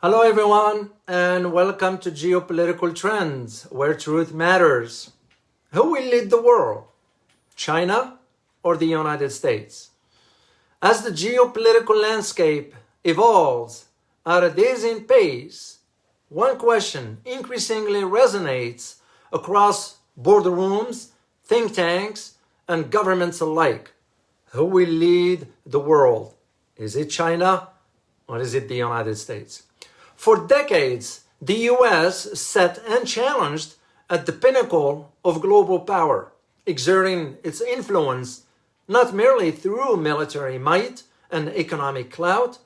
Hello everyone, and welcome to Geopolitical Trends, where truth matters. Who will lead the world? China or the United States? As the geopolitical landscape evolves at a dizzying pace, one question increasingly resonates across boardrooms, think tanks, and governments alike. Who will lead the world? Is it China or is it the United States? For decades, the US sat and challenged at the pinnacle of global power, exerting its influence not merely through military might and economic clout,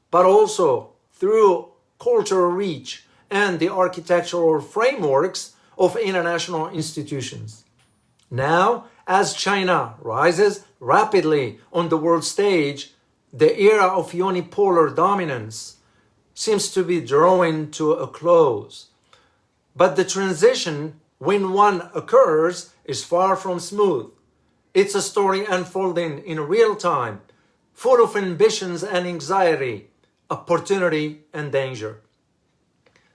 but also through cultural reach and the architectural frameworks of international institutions. Now, as China rises rapidly on the world stage, the era of unipolar dominance seems to be drawing to a close. But the transition, when one occurs, is far from smooth. It's a story unfolding in real time, full of ambitions and anxiety, opportunity and danger.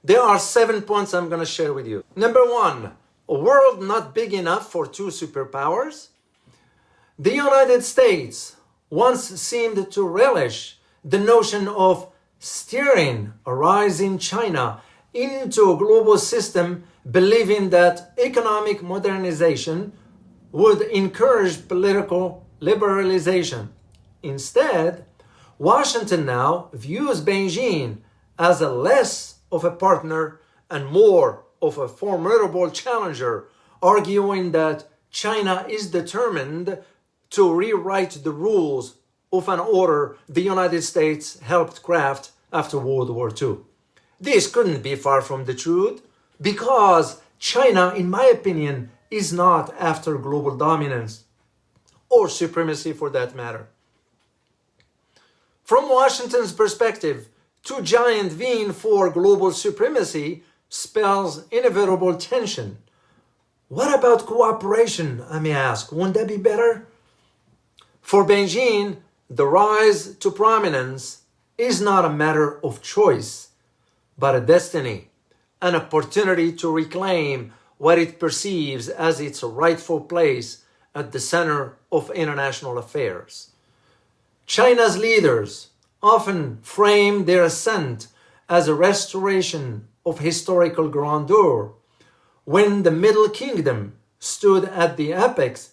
There are 7 points I'm going to share with you. Number 1, a world not big enough for two superpowers. The United States once seemed to relish the notion of steering a rising China into a global system, believing that economic modernization would encourage political liberalization. Instead, Washington now views Beijing as a less of a partner and more of a formidable challenger, arguing that China is determined to rewrite the rules of an order the United States helped craft after World War II. This couldn't be far from the truth, because China, in my opinion, is not after global dominance or supremacy for that matter. From Washington's perspective, two giants vying for global supremacy spells inevitable tension. What about cooperation, I may ask? Wouldn't that be better? For Beijing, the rise to prominence is not a matter of choice, but a destiny, an opportunity to reclaim what it perceives as its rightful place at the center of international affairs. China's leaders often frame their ascent as a restoration of historical grandeur, when the Middle Kingdom stood at the apex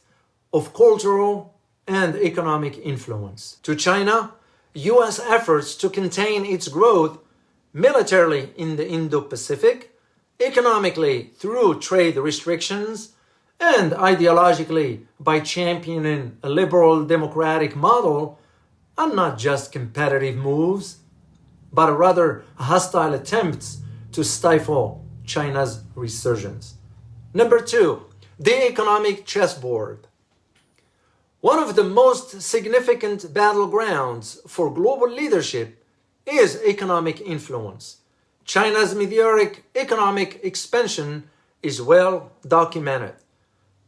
of cultural and economic influence. To China, US efforts to contain its growth militarily in the Indo-Pacific, economically through trade restrictions, and ideologically by championing a liberal democratic model are not just competitive moves, but rather hostile attempts to stifle China's resurgence. Number 2, the economic chessboard. One of the most significant battlegrounds for global leadership is economic influence. China's meteoric economic expansion is well documented,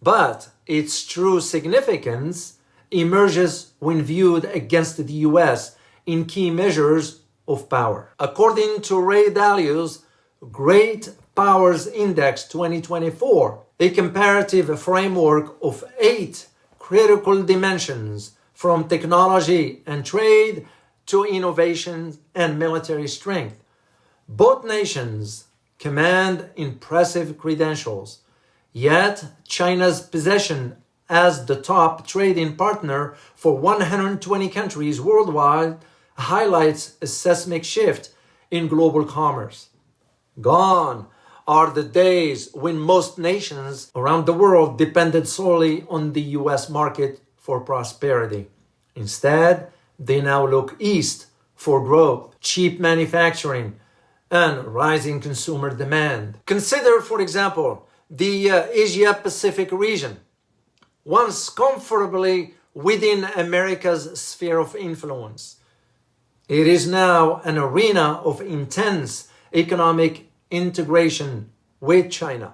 but its true significance emerges when viewed against the US in key measures of power. According to Ray Dalio's Great Powers Index 2024, a comparative framework of 8 critical dimensions, from technology and trade to innovation and military strength. Both nations command impressive credentials, yet China's position as the top trading partner for 120 countries worldwide highlights a seismic shift in global commerce. Gone are the days when most nations around the world depended solely on the US market for prosperity. Instead, they now look east for growth, cheap manufacturing, and rising consumer demand. Consider, for example, the Asia-Pacific region, once comfortably within America's sphere of influence. It is now an arena of intense economic integration with China.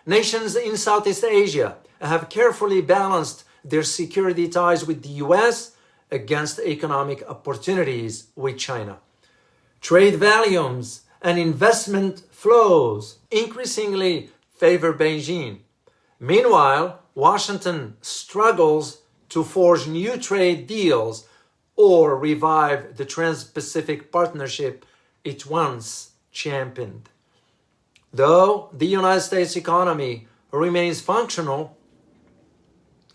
Nations in Southeast Asia have carefully balanced their security ties with the US against economic opportunities with China. Trade volumes and investment flows increasingly favor Beijing. Meanwhile, Washington struggles to forge new trade deals or revive the Trans-Pacific Partnership it once championed. Though the United States economy remains functional,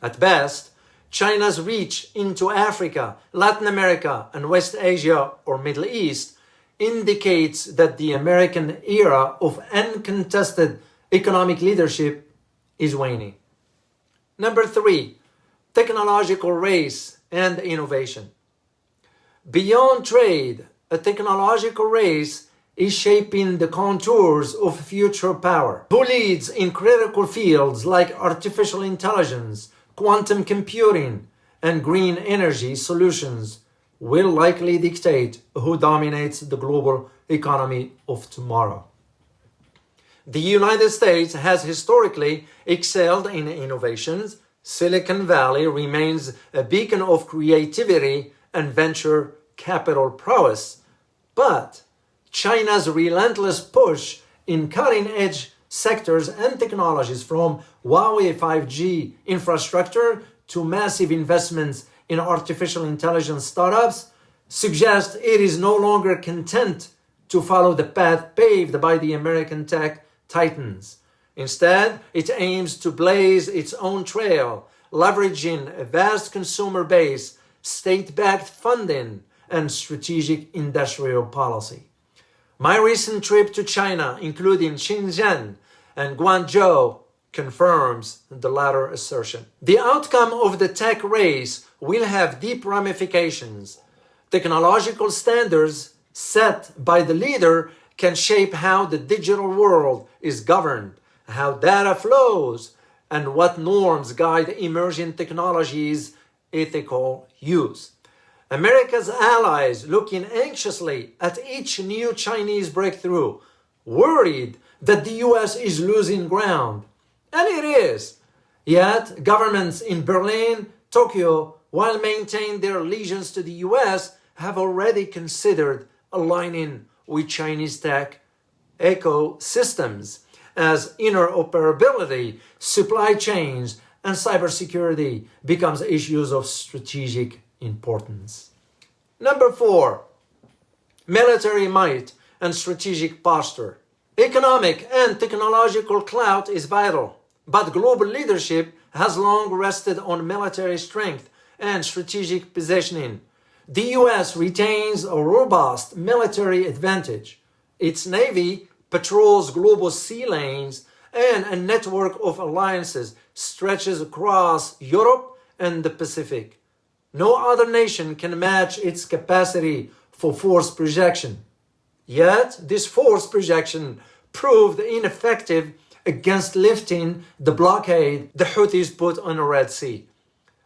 at best, China's reach into Africa, Latin America, and West Asia or Middle East indicates that the American era of uncontested economic leadership is waning. Number 3, technological race and innovation. Beyond trade, a technological race is shaping the contours of future power. Who leads in critical fields like artificial intelligence, quantum computing, and green energy solutions will likely dictate who dominates the global economy of tomorrow. The United States has historically excelled in innovations. Silicon Valley remains a beacon of creativity and venture capital prowess, but China's relentless push in cutting-edge sectors and technologies, from Huawei 5G infrastructure to massive investments in artificial intelligence startups, suggests it is no longer content to follow the path paved by the American tech titans. Instead, it aims to blaze its own trail, leveraging a vast consumer base, state-backed funding, and strategic industrial policy. My recent trip to China, including Shenzhen and Guangzhou, confirms the latter assertion. The outcome of the tech race will have deep ramifications. Technological standards set by the leader can shape how the digital world is governed, how data flows, and what norms guide emerging technologies' ethical use. America's allies, looking anxiously at each new Chinese breakthrough, worried that the US is losing ground. And it is. Yet, governments in Berlin, Tokyo, while maintaining their allegiance to the US, have already considered aligning with Chinese tech ecosystems, as interoperability, supply chains, and cybersecurity becomes issues of strategic importance. Number 4, military might and strategic posture. Economic and technological clout is vital, but global leadership has long rested on military strength and strategic positioning. The US retains a robust military advantage. Its navy patrols global sea lanes, and a network of alliances stretches across Europe and the Pacific. No other nation can match its capacity for force projection. Yet, this force projection proved ineffective against lifting the blockade the Houthis put on the Red Sea.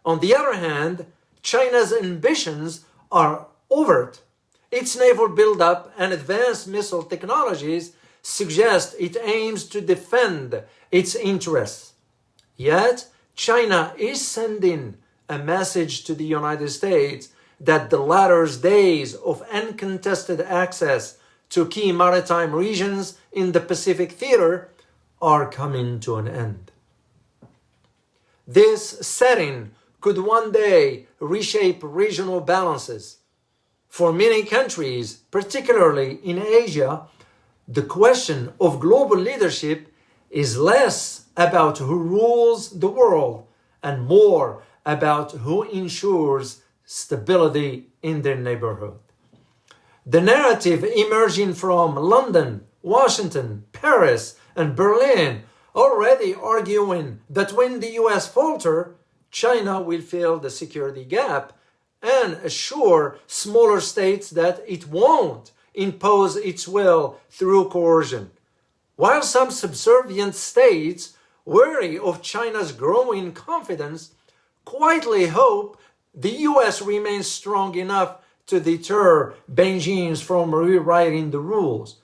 On the other hand, China's ambitions are overt. Its naval buildup and advanced missile technologies suggest it aims to defend its interests. Yet, China is sending a message to the United States that the latter's days of uncontested access to key maritime regions in the Pacific theater are coming to an end. This setting could one day reshape regional balances. For many countries, particularly in Asia, the question of global leadership is less about who rules the world and more about who ensures stability in their neighborhood. The narrative emerging from London, Washington, Paris, and Berlin already arguing that when the US falter, China will fill the security gap and assure smaller states that it won't impose its will through coercion. While some subservient states, wary of China's growing confidence, quietly hope the US remains strong enough to deter Beijing from rewriting the rules.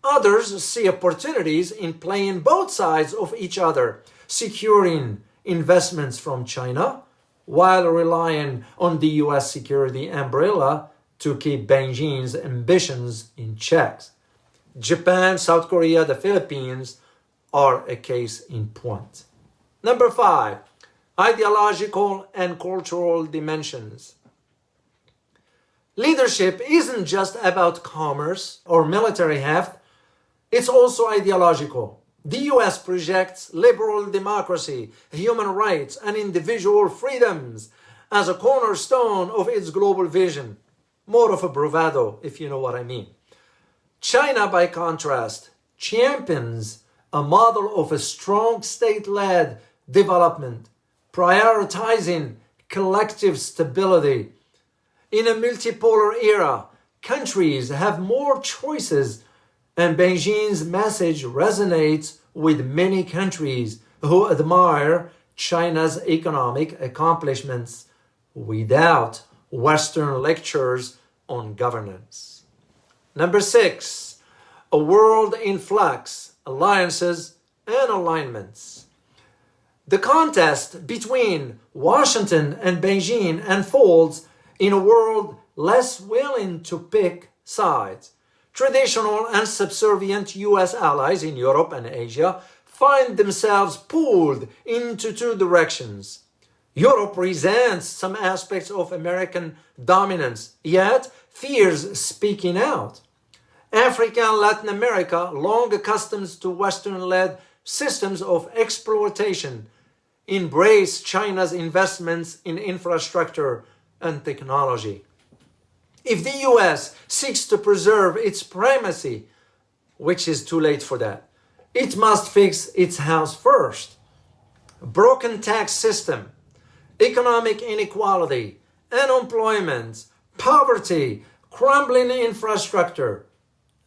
Others see opportunities in playing both sides of each other, securing investments from China while relying on the US security umbrella to keep Beijing's ambitions in check. Japan, South Korea, the Philippines are a case in point. Number 5, ideological and cultural dimensions. Leadership isn't just about commerce or military heft, it's also ideological. The US projects liberal democracy, human rights, and individual freedoms as a cornerstone of its global vision. More of a bravado, if you know what I mean. China, by contrast, champions a model of a strong state-led development, prioritizing collective stability. In a multipolar era, countries have more choices, and Beijing's message resonates with many countries who admire China's economic accomplishments without Western lectures on governance. Number 6, a world in flux, alliances and alignments. The contest between Washington and Beijing unfolds in a world less willing to pick sides. Traditional and subservient US allies in Europe and Asia find themselves pulled into two directions. Europe resents some aspects of American dominance, yet fears speaking out. Africa and Latin America, long accustomed to Western-led systems of exploitation, embrace China's investments in infrastructure and technology. If the US seeks to preserve its primacy, which is too late for that, it must fix its house first. Broken tax system, economic inequality, unemployment, poverty, crumbling infrastructure,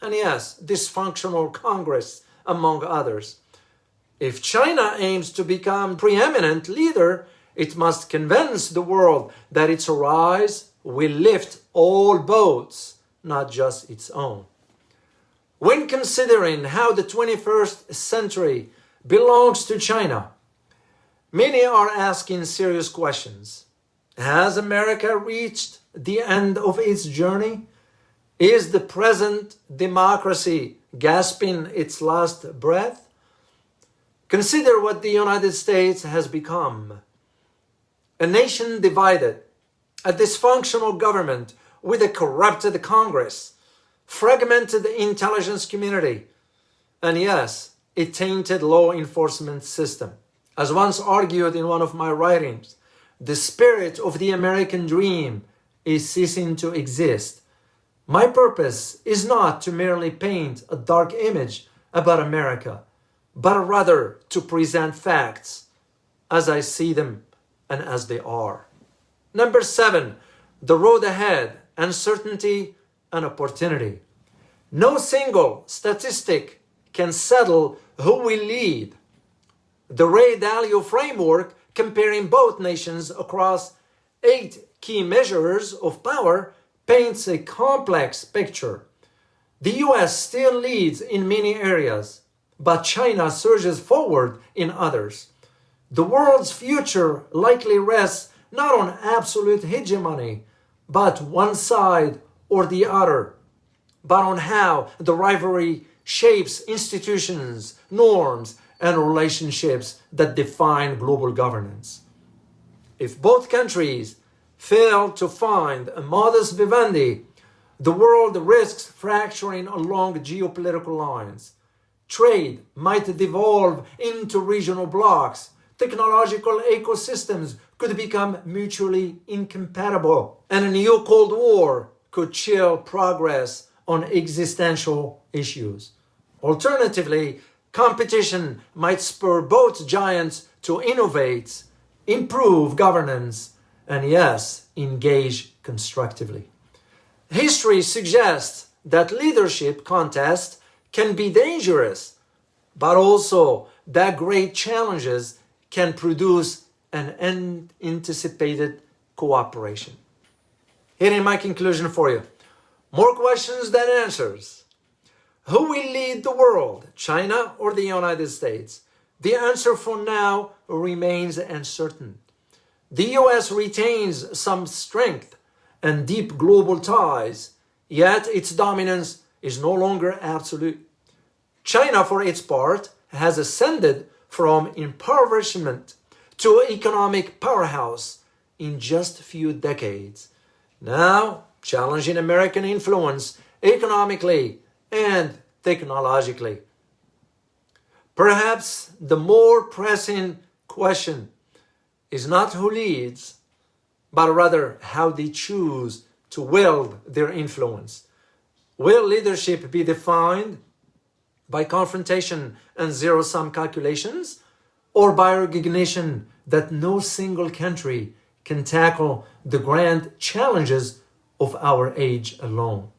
and yes, dysfunctional Congress, among others. If China aims to become preeminent leader, it must convince the world that its rise will lift all boats, not just its own. When considering how the 21st century belongs to China, many are asking serious questions. Has America reached the end of its journey? Is the present democracy gasping its last breath? Consider what the United States has become. A nation divided, a dysfunctional government with a corrupted Congress, fragmented intelligence community, and yes, a tainted law enforcement system. As once argued in one of my writings, the spirit of the American dream is ceasing to exist. My purpose is not to merely paint a dark image about America, but rather to present facts as I see them and as they are. Number 7, the road ahead, uncertainty and opportunity. No single statistic can settle who will lead. The Ray Dalio framework, comparing both nations across 8 key measures of power, paints a complex picture. The US still leads in many areas, but China surges forward in others. The world's future likely rests not on absolute hegemony, but one side or the other, but on how the rivalry shapes institutions, norms, and relationships that define global governance. If both countries fail to find a modus vivendi, the world risks fracturing along geopolitical lines. Trade might devolve into regional blocs. Technological ecosystems could become mutually incompatible, and a new Cold War could chill progress on existential issues. Alternatively, competition might spur both giants to innovate, improve governance, and yes, engage constructively. History suggests that leadership contests can be dangerous, but also that great challenges can produce an unanticipated cooperation. Here is my conclusion for you. More questions than answers. Who will lead the world, China or the United States? The answer for now remains uncertain. The US retains some strength and deep global ties, yet its dominance is no longer absolute. China, for its part, has ascended from impoverishment to economic powerhouse in just a few decades, now challenging American influence economically and technologically. Perhaps the more pressing question is not who leads, but rather how they choose to wield their influence. Will leadership be defined by confrontation and zero-sum calculations, or by recognition that no single country can tackle the grand challenges of our age alone?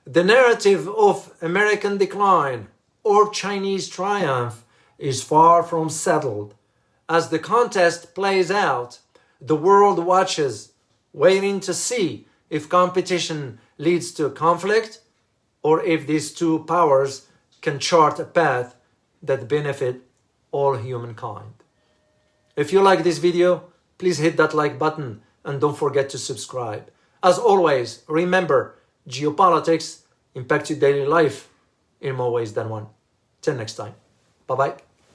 The narrative of American decline or Chinese triumph is far from settled. As the contest plays out, the world watches, waiting to see if competition leads to conflict or if these two powers can chart a path that benefit all humankind. If you like this video, please hit that like button and don't forget to subscribe. As always, remember, geopolitics impact your daily life in more ways than one. Till next time. Bye-bye.